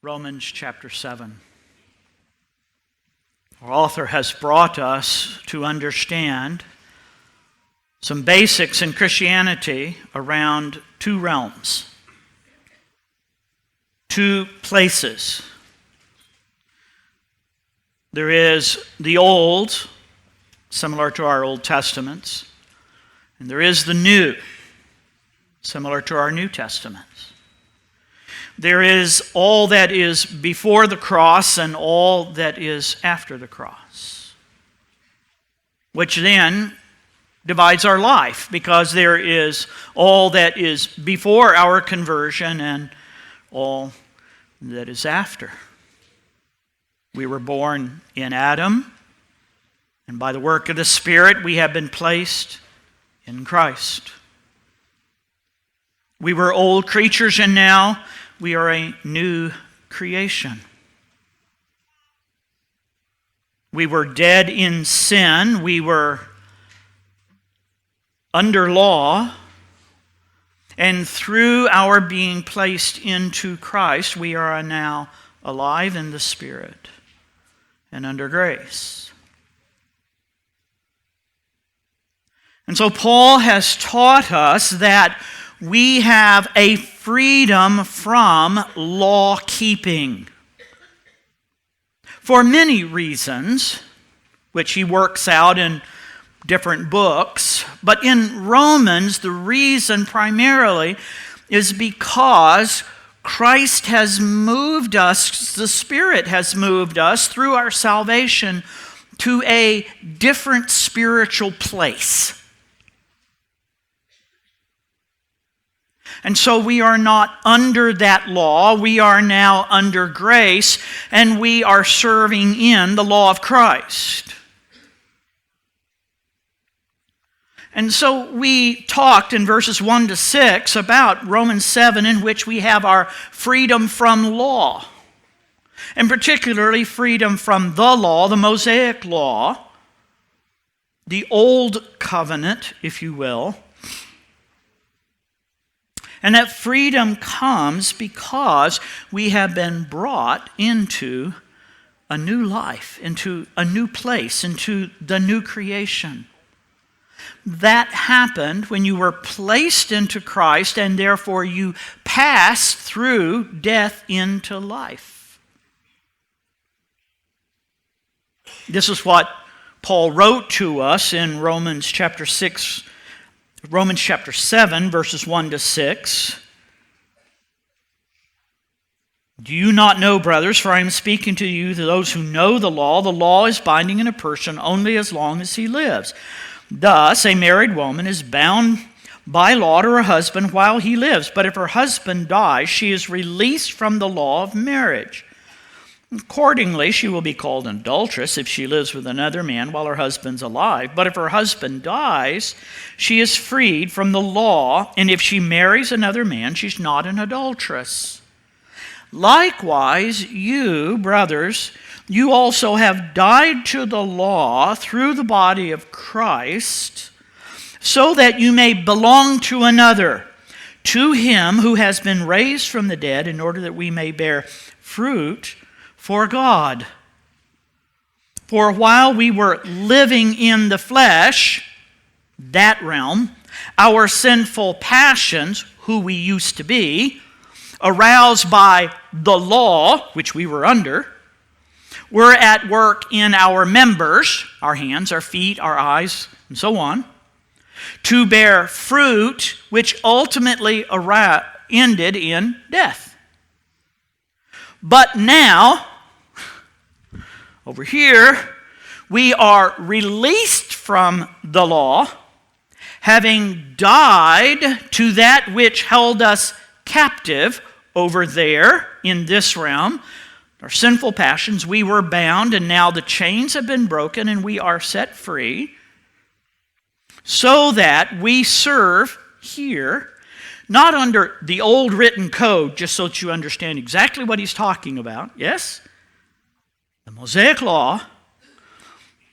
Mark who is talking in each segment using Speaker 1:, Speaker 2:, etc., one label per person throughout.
Speaker 1: Romans chapter 7. Our author has brought us to understand some basics in Christianity around two realms, two places. There is the Old, similar to our Old Testaments, and there is the New, similar to our New Testaments. There is all that is before the cross and all that is after the cross, which then divides our life, because there is all that is before our conversion and all that is after. We were born in Adam, and by the work of the Spirit we have been placed in Christ. We were old creatures, and now we are a new creation. We were dead in sin. We were under law. And through our being placed into Christ, we are now alive in the Spirit and under grace. And so Paul has taught us that we have a freedom from law keeping for many reasons, which he works out in different books. But in Romans, the reason primarily is because Christ has moved us, the Spirit has moved us through our salvation to a different spiritual place. And so we are not under that law. We are now under grace, and we are serving in the law of Christ. And so we talked in verses 1 to 6 about Romans 7, in which we have our freedom from law, and particularly freedom from the law, the Mosaic law, the old covenant, if you will. And that freedom comes because we have been brought into a new life, into a new place, into the new creation. That happened when you were placed into Christ, and therefore you passed through death into life. This is what Paul wrote to us in Romans chapter 7, verses 1 to 6. Do you not know, brothers, for I am speaking to you, to those who know the law is binding in a person only as long as he lives. Thus, a married woman is bound by law to her husband while he lives, but if her husband dies, she is released from the law of marriage. Accordingly, she will be called an adulteress if she lives with another man while her husband's alive. But if her husband dies, she is freed from the law, and if she marries another man, she's not an adulteress. Likewise, you, brothers, you also have died to the law through the body of Christ, so that you may belong to another, to him who has been raised from the dead, in order that we may bear fruit for God. For while we were living in the flesh, that realm, our sinful passions, who we used to be, aroused by the law, which we were under, were at work in our members, our hands, our feet, our eyes, and so on, to bear fruit, which ultimately ended in death. But now, over here, we are released from the law, having died to that which held us captive over there in this realm, our sinful passions. We were bound, and now the chains have been broken, and we are set free, so that we serve here, not under the old written code, just so that you understand exactly what he's talking about, yes? The Mosaic law,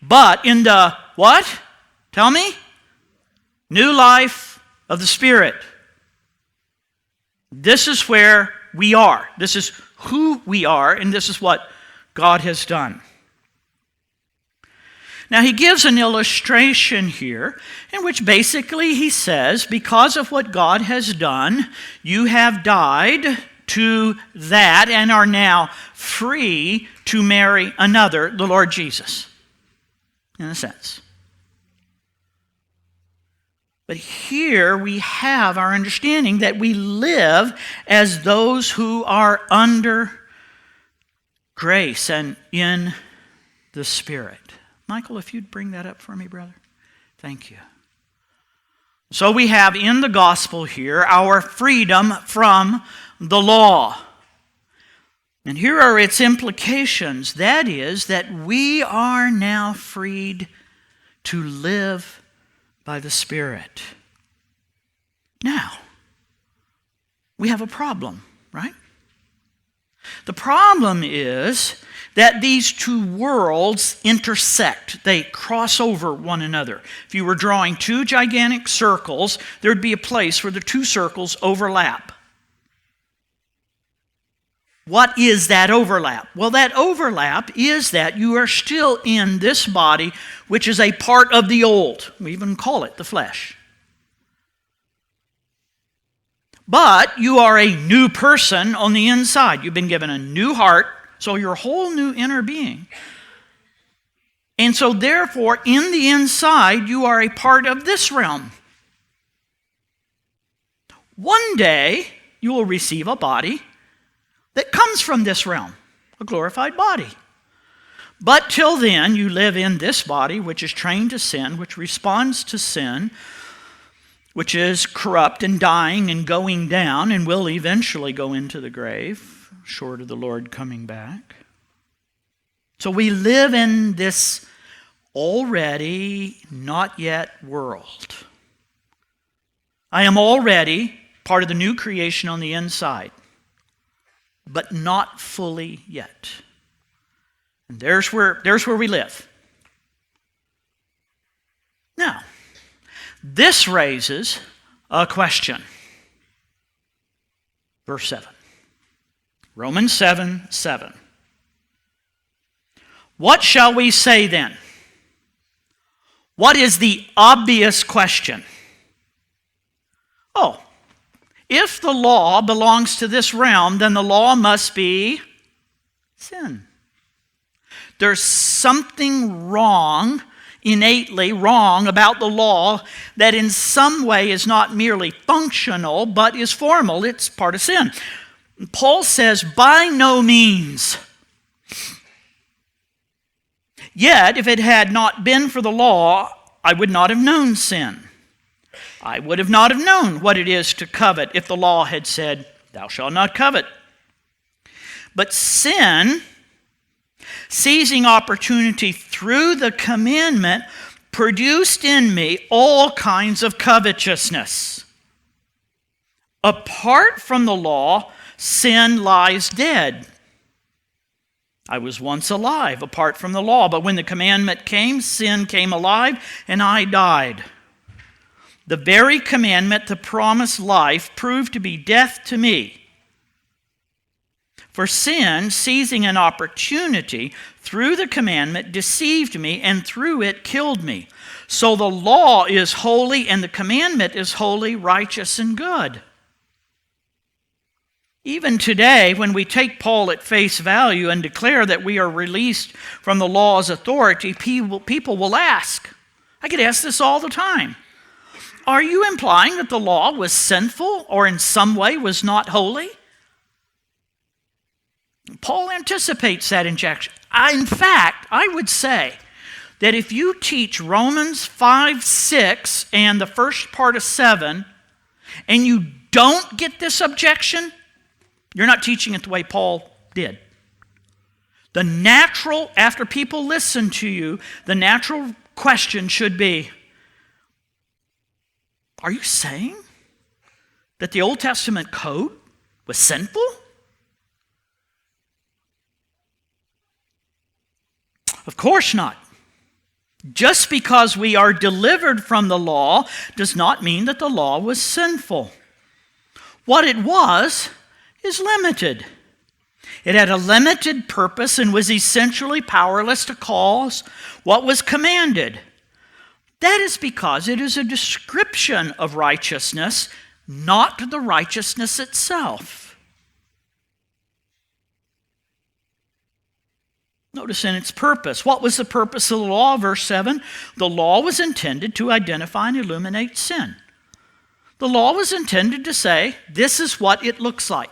Speaker 1: but in the what? Tell me? New life of the Spirit. This is where we are. This is who we are, and this is what God has done. Now, he gives an illustration here in which basically he says, because of what God has done, you have died to that and are now free to marry another, the Lord Jesus, in a sense. But here we have our understanding that we live as those who are under grace and in the Spirit. Michael, if you'd bring that up for me, brother. Thank you. So we have in the gospel here our freedom from the law. And here are its implications. That is, that we are now freed to live by the Spirit. Now, we have a problem, right? The problem is that these two worlds intersect. They cross over one another. If you were drawing two gigantic circles, there'd be a place where the two circles overlap. What is that overlap? Well, that overlap is that you are still in this body, which is a part of the old. We even call it the flesh. But you are a new person on the inside. You've been given a new heart, so you're a whole new inner being. And so therefore, in the inside, you are a part of this realm. One day, you will receive a body that comes from this realm, a glorified body. But till then, you live in this body, which is trained to sin, which responds to sin, which is corrupt and dying and going down and will eventually go into the grave, short of the Lord coming back. So we live in this already not yet world. I am already part of the new creation on the inside, but not fully yet. And there's where we live. Now, this raises a question. Verse 7. Romans 7:7. What shall we say then? What is the obvious question? Oh, if the law belongs to this realm, then the law must be sin. There's something wrong, innately wrong about the law that in some way is not merely functional, but is formal. It's part of sin. Paul says, by no means. Yet, if it had not been for the law, I would not have known sin. I would have not have known what it is to covet if the law had said, thou shalt not covet. But sin, seizing opportunity through the commandment, produced in me all kinds of covetousness. Apart from the law, sin lies dead. I was once alive apart from the law, but when the commandment came, sin came alive, and I died. The very commandment to promise life proved to be death to me. For sin, seizing an opportunity through the commandment, deceived me, and through it killed me. So the law is holy, and the commandment is holy, righteous, and good. Even today, when we take Paul at face value and declare that we are released from the law's authority, people will ask. I get asked this all the time. Are you implying that the law was sinful or in some way was not holy? Paul anticipates that injection. In fact, I would say that if you teach Romans 5:6 and the first part of 7, and you don't get this objection, you're not teaching it the way Paul did. The natural, after people listen to you, the natural question should be, are you saying that the Old Testament code was sinful? Of course not. Just because we are delivered from the law does not mean that the law was sinful. What it was is limited. It had a limited purpose and was essentially powerless to cause what was commanded. That is because it is a description of righteousness, not the righteousness itself. Notice in its purpose. What was the purpose of the law? Verse 7, the law was intended to identify and illuminate sin. The law was intended to say, this is what it looks like.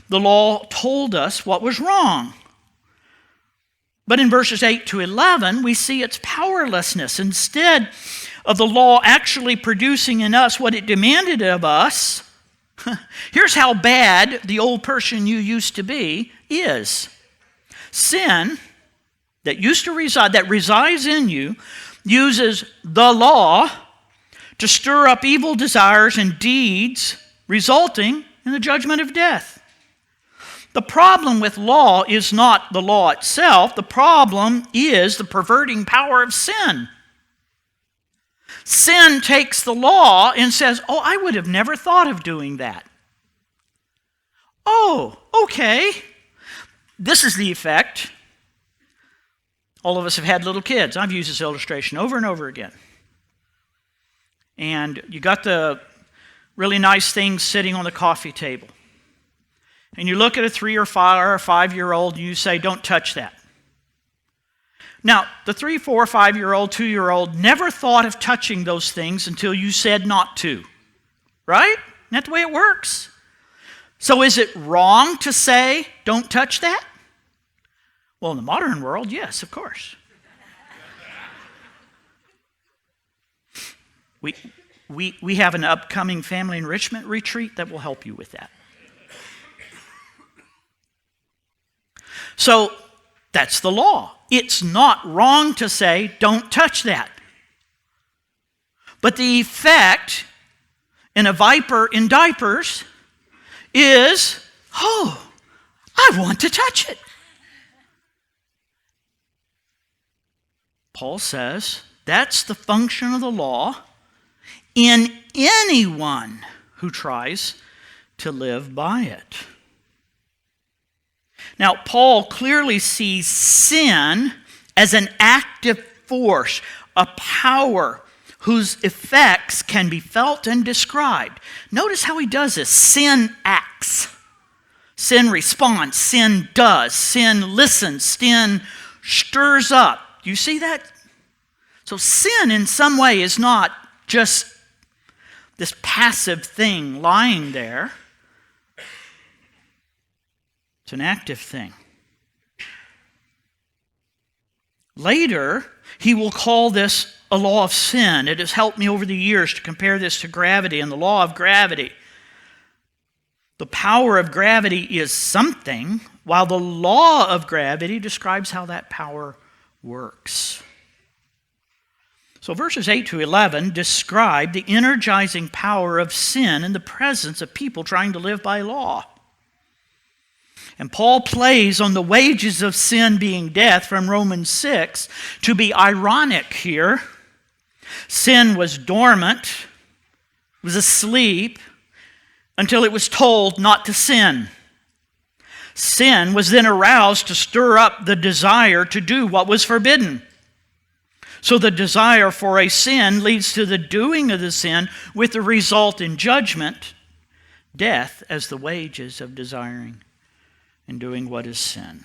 Speaker 1: The law told us what was wrong. But in verses 8 to 11, we see its powerlessness. Instead of the law actually producing in us what it demanded of us, here's how bad the old person you used to be is. Sin that resides in you, uses the law to stir up evil desires and deeds, resulting in the judgment of death. The problem with law is not the law itself. The problem is the perverting power of sin. Sin takes the law and says, oh, I would have never thought of doing that. Oh, okay. This is the effect. All of us have had little kids. I've used this illustration over and over again. And you got the really nice things sitting on the coffee table. And you look at a 3 or 5-year-old and you say, don't touch that. Now, the 3, 4, 5-year-old, 2-year-old never thought of touching those things until you said not to. Right? Isn't that the way it works? So is it wrong to say, don't touch that? Well, in the modern world, yes, of course. We have an upcoming family enrichment retreat that will help you with that. So that's the law. It's not wrong to say, don't touch that. But the effect in a viper in diapers is, oh, I want to touch it. Paul says that's the function of the law in anyone who tries to live by it. Now, Paul clearly sees sin as an active force, a power whose effects can be felt and described. Notice how he does this. Sin acts. Sin responds. Sin does. Sin listens. Sin stirs up. Do you see that? So sin in some way is not just this passive thing lying there. It's an active thing. Later, he will call this a law of sin. It has helped me over the years to compare this to gravity and the law of gravity. The power of gravity is something, while the law of gravity describes how that power works. So verses 8 to 11 describe the energizing power of sin in the presence of people trying to live by law. And Paul plays on the wages of sin being death from Romans 6 to be ironic here. Sin was dormant, was asleep, until it was told not to sin. Sin was then aroused to stir up the desire to do what was forbidden. So the desire for a sin leads to the doing of the sin with the result in judgment, death as the wages of desiring and doing what is sin.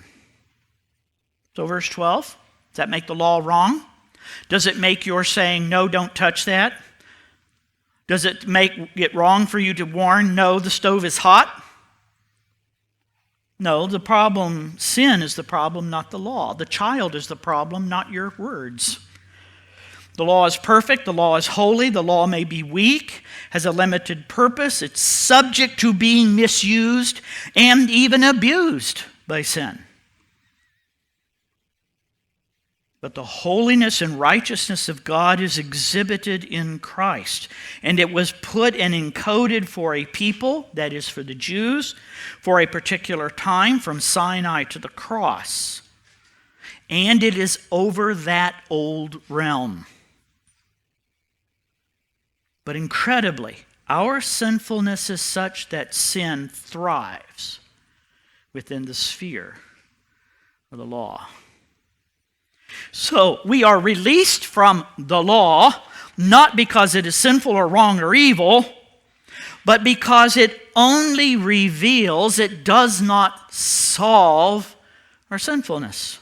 Speaker 1: So verse 12, does that make the law wrong? Does it make your saying, no, don't touch that? Does it make it wrong for you to warn, no, the stove is hot? No, the problem, sin is the problem, not the law. The child is the problem, not your words. The law is perfect, the law is holy, the law may be weak, has a limited purpose, it's subject to being misused and even abused by sin. But the holiness and righteousness of God is exhibited in Christ. And it was put and encoded for a people, that is for the Jews, for a particular time from Sinai to the cross. And it is over that old realm. But incredibly, Our sinfulness is such that sin thrives within the sphere of the law. So we are released from the law, not because it is sinful or wrong or evil, but because it only reveals, it does not solve our sinfulness.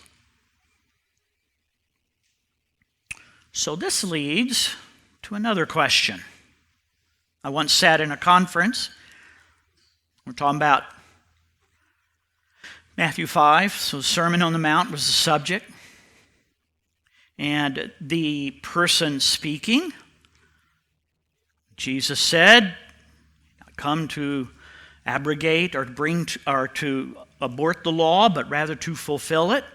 Speaker 1: So this leads to another question. I once sat in a conference. We're talking about Matthew 5, so Sermon on the Mount was the subject. And the person speaking, Jesus said, "I come to abrogate or to abort the law, but rather to fulfill it."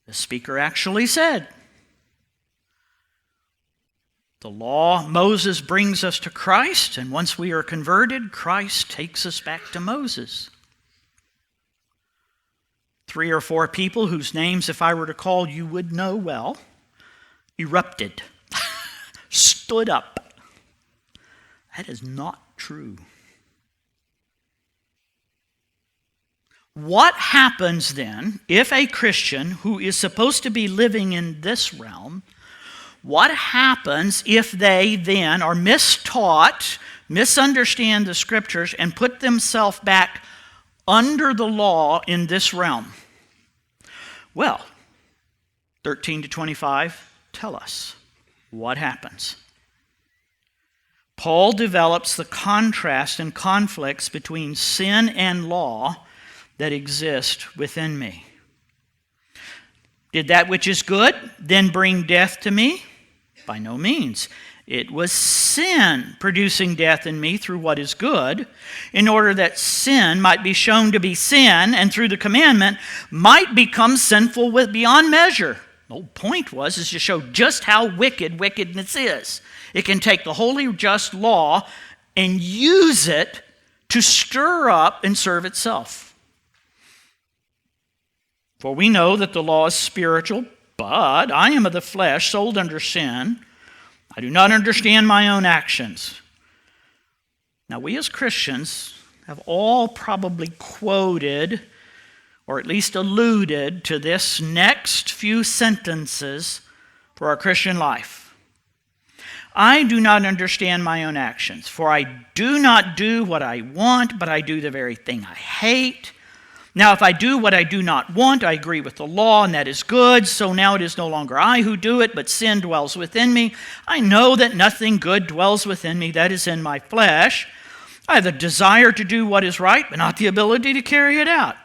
Speaker 1: The speaker actually said, the law, Moses brings us to Christ, and once we are converted, Christ takes us back to Moses. 3 or 4 people whose names, if I were to call, you would know well, erupted, stood up. That is not true. What happens then if a Christian who is supposed to be living in this realm, what happens if they then are mistaught, misunderstand the Scriptures, and put themselves back under the law in this realm? Well, 13 to 25 tell us what happens. Paul develops the contrast and conflicts between sin and law that exist within me. Did that which is good then bring death to me? By no means. It was sin producing death in me through what is good, in order that sin might be shown to be sin, and through the commandment might become sinful beyond measure. The whole point is to show just how wicked wickedness is. It can take the holy, just law and use it to stir up and serve itself. For we know that the law is spiritual, but I am of the flesh, sold under sin. I do not understand my own actions. Now, we as Christians have all probably quoted, or at least alluded to, this next few sentences for our Christian life. I do not understand my own actions, for I do not do what I want, but I do the very thing I hate. Now, if I do what I do not want, I agree with the law, and that is good. So now it is no longer I who do it, but sin dwells within me. I know that nothing good dwells within me, that is in my flesh. I have the desire to do what is right, but not the ability to carry it out.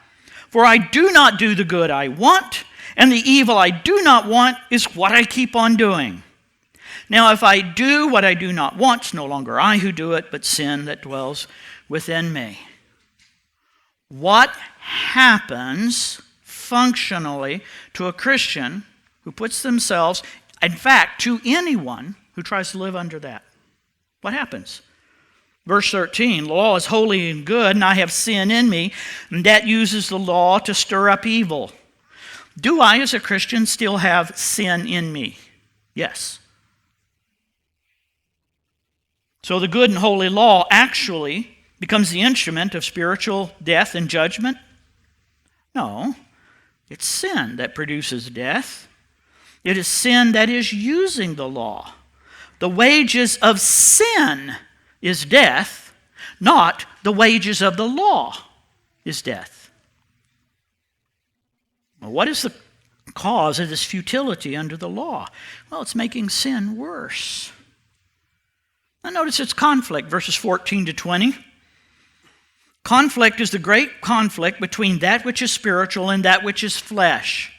Speaker 1: For I do not do the good I want, and the evil I do not want is what I keep on doing. Now, if I do what I do not want, it's no longer I who do it, but sin that dwells within me. What happens functionally to a Christian who puts themselves, in fact, to anyone who tries to live under that? What happens? Verse 13, the law is holy and good, and I have sin in me, and that uses the law to stir up evil. Do I, as a Christian, still have sin in me? Yes. So the good and holy law actually becomes the instrument of spiritual death and judgment? No, it's sin that produces death. It is sin that is using the law. The wages of sin is death, not the wages of the law is death. Well, what is the cause of this futility under the law? Well, it's making sin worse. Now notice its conflict, verses 14 to 20. Conflict is the great conflict between that which is spiritual and that which is flesh.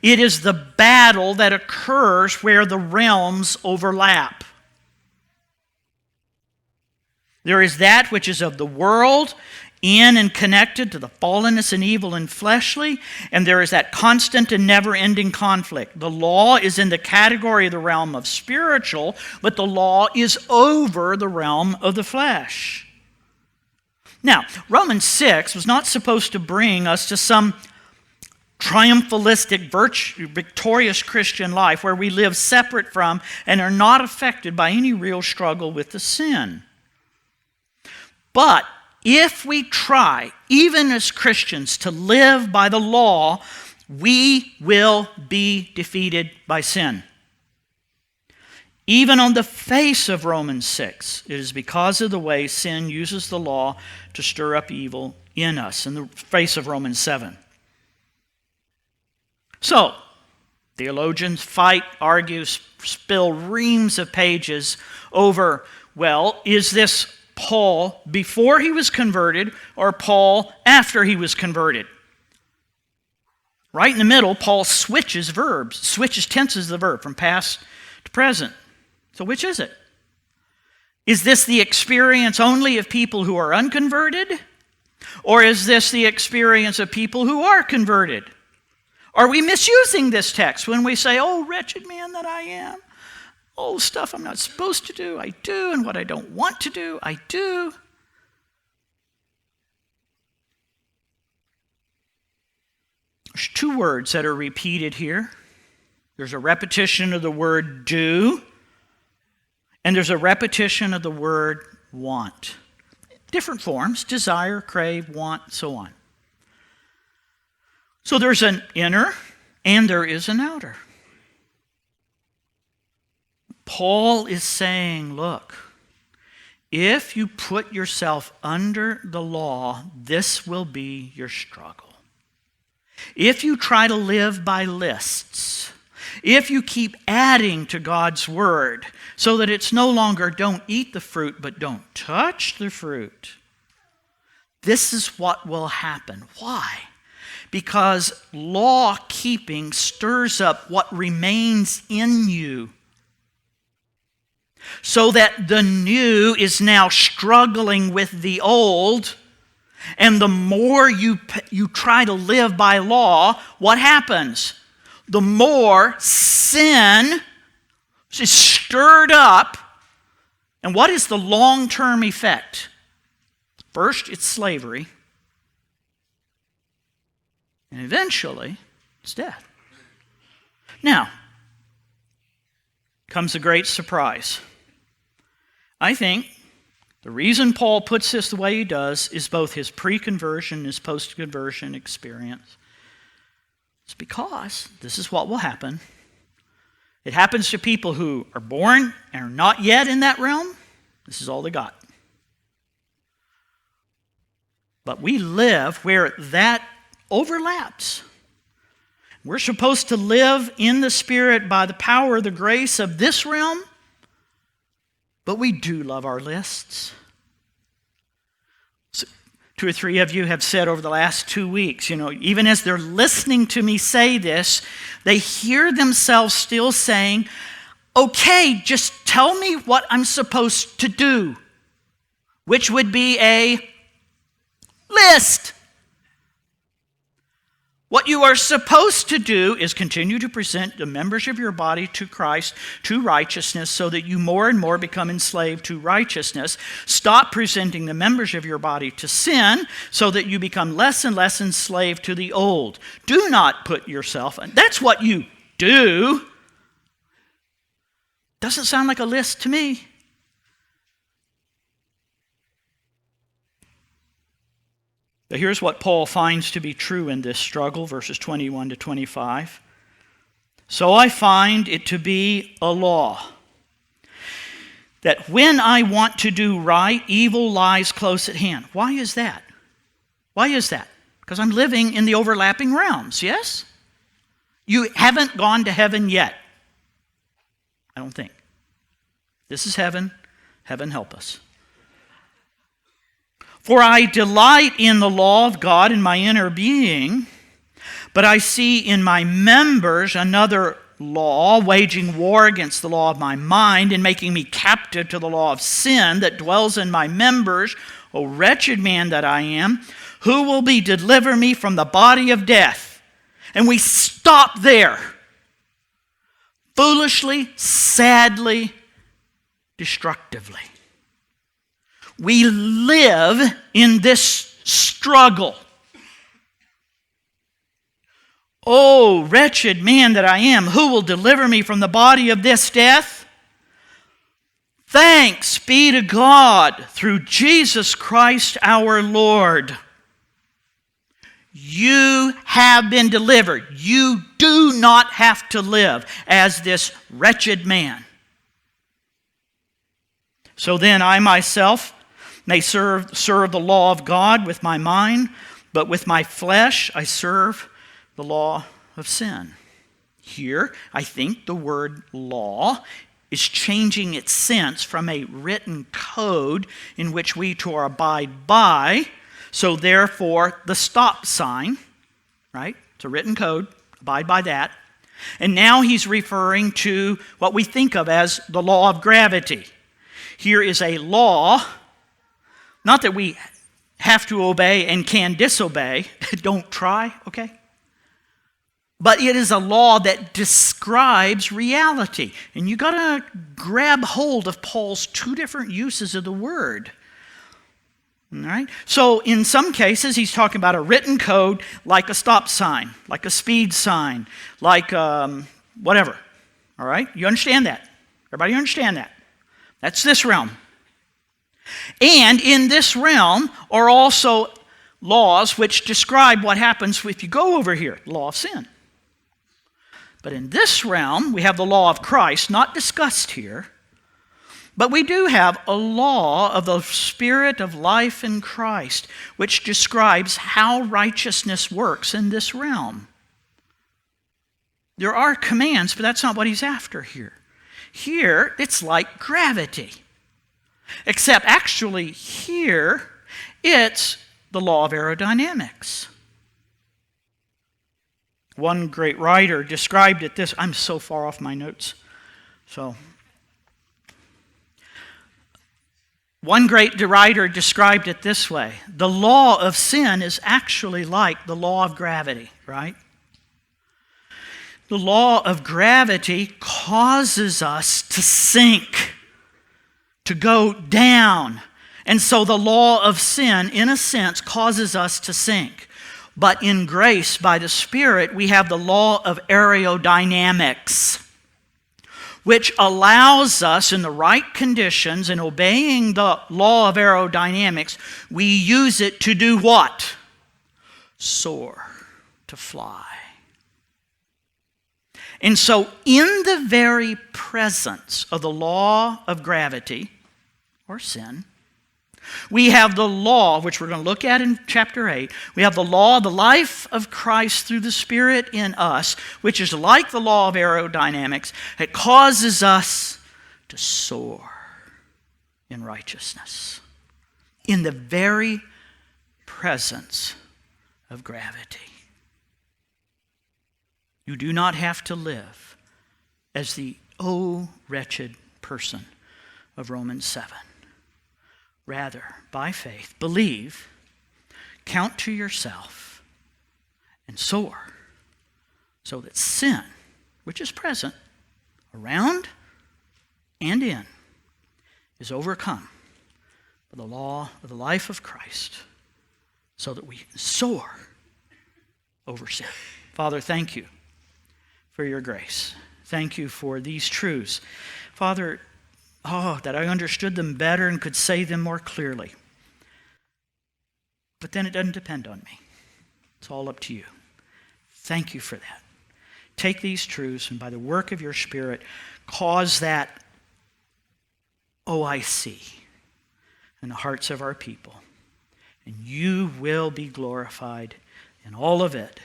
Speaker 1: It is the battle that occurs where the realms overlap. There is that which is of the world, in and connected to the fallenness and evil and fleshly, and there is that constant and never-ending conflict. The law is in the category of the realm of spiritual, but the law is over the realm of the flesh. Now, Romans 6 was not supposed to bring us to some triumphalistic, victorious Christian life where we live separate from and are not affected by any real struggle with the sin. But if we try, even as Christians, to live by the law, we will be defeated by sin. Even on the face of Romans 6, it is because of the way sin uses the law to stir up evil in us, in the face of Romans 7. So, theologians fight, argue, spill reams of pages over, well, is this Paul before he was converted or Paul after he was converted? Right in the middle, Paul switches tenses of the verb from past to present. So which is it? Is this the experience only of people who are unconverted? Or is this the experience of people who are converted? Are we misusing this text when we say, oh, wretched man that I am, oh, stuff I'm not supposed to do, I do, and what I don't want to do, I do? There's two words that are repeated here. There's a repetition of the word do, and there's a repetition of the word want. Different forms: desire, crave, want, so on. So there's an inner and there is an outer. Paul is saying, look, if you put yourself under the law, this will be your struggle. If you try to live by lists, if you keep adding to God's word so that it's no longer don't eat the fruit but don't touch the fruit, this is what will happen. Why? Because law keeping stirs up what remains in you, so that the new is now struggling with the old. And the more you try to live by law, what happens? The more sin is stirred up. And what is the long-term effect? First, it's slavery. And eventually, it's death. Now, comes a great surprise. I think the reason Paul puts this the way he does is both his pre-conversion and his post-conversion experience. It's because this is what will happen. It happens to people who are born and are not yet in that realm. This is all they got. But we live where that overlaps. We're supposed to live in the Spirit by the power of the grace of this realm, but we do love our lists. So 2 or 3 of you have said over the last 2 weeks, even as they're listening to me say this, they hear themselves still saying, okay, just tell me what I'm supposed to do, which would be a list. What you are supposed to do is continue to present the members of your body to Christ, to righteousness, so that you more and more become enslaved to righteousness. Stop presenting the members of your body to sin, so that you become less and less enslaved to the old. Do not put yourself in. That's what you do. Doesn't sound like a list to me. But here's what Paul finds to be true in this struggle, verses 21 to 25. So I find it to be a law, that when I want to do right, evil lies close at hand. Why is that? Why is that? Because I'm living in the overlapping realms, yes? You haven't gone to heaven yet. I don't think. This is heaven. Heaven help us. For I delight in the law of God in my inner being, but I see in my members another law, waging war against the law of my mind and making me captive to the law of sin that dwells in my members. O wretched man that I am, who will deliver me from the body of death? And we stop there. Foolishly, sadly, destructively. We live in this struggle. Oh, wretched man that I am, who will deliver me from the body of this death? Thanks be to God through Jesus Christ our Lord. You have been delivered. You do not have to live as this wretched man. So then I myself may serve the law of God with my mind, but with my flesh I serve the law of sin. Here, I think the word law is changing its sense from a written code in which we to abide by. So therefore, the stop sign, right? It's a written code, abide by that. And now he's referring to what we think of as the law of gravity. Here is a law, not that we have to obey and can disobey. Don't try, okay? But it is a law that describes reality. And you got to grab hold of Paul's two different uses of the word. All right? So in some cases, he's talking about a written code like a stop sign, like a speed sign, like whatever. All right? You understand that? Everybody understand that? That's this realm. And in this realm are also laws which describe what happens if you go over here, law of sin. But in this realm, we have the law of Christ, not discussed here. But we do have a law of the Spirit of life in Christ, which describes how righteousness works in this realm. There are commands, but that's not what he's after here. Here, it's like gravity. Except actually here, it's the law of aerodynamics. One great writer described it this. I'm so far off my notes. One great writer described it this way. The law of sin is actually like the law of gravity, right? The law of gravity causes us to sink, to go down. And so the law of sin, in a sense, causes us to sink. But in grace, by the Spirit, we have the law of aerodynamics, which allows us, in the right conditions, in obeying the law of aerodynamics, we use it to do what? Soar, to fly. And so, in the very presence of the law of gravity, or sin, we have the law, which we're going to look at in chapter 8. We have the law of the life of Christ through the Spirit in us, which is like the law of aerodynamics. It causes us to soar in righteousness in the very presence of gravity. You do not have to live as the wretched person of Romans 7. Rather, by faith, believe, count to yourself, and soar, so that sin, which is present, around and in, is overcome by the law of the life of Christ, so that we can soar over sin. Father, thank you for your grace. Thank you for these truths. Father, that I understood them better and could say them more clearly. But then it doesn't depend on me. It's all up to you. Thank you for that. Take these truths and by the work of your Spirit, cause that, I see, in the hearts of our people. And you will be glorified in all of it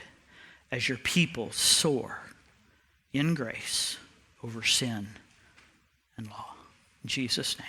Speaker 1: as your people soar in grace over sin and law. In Jesus' name.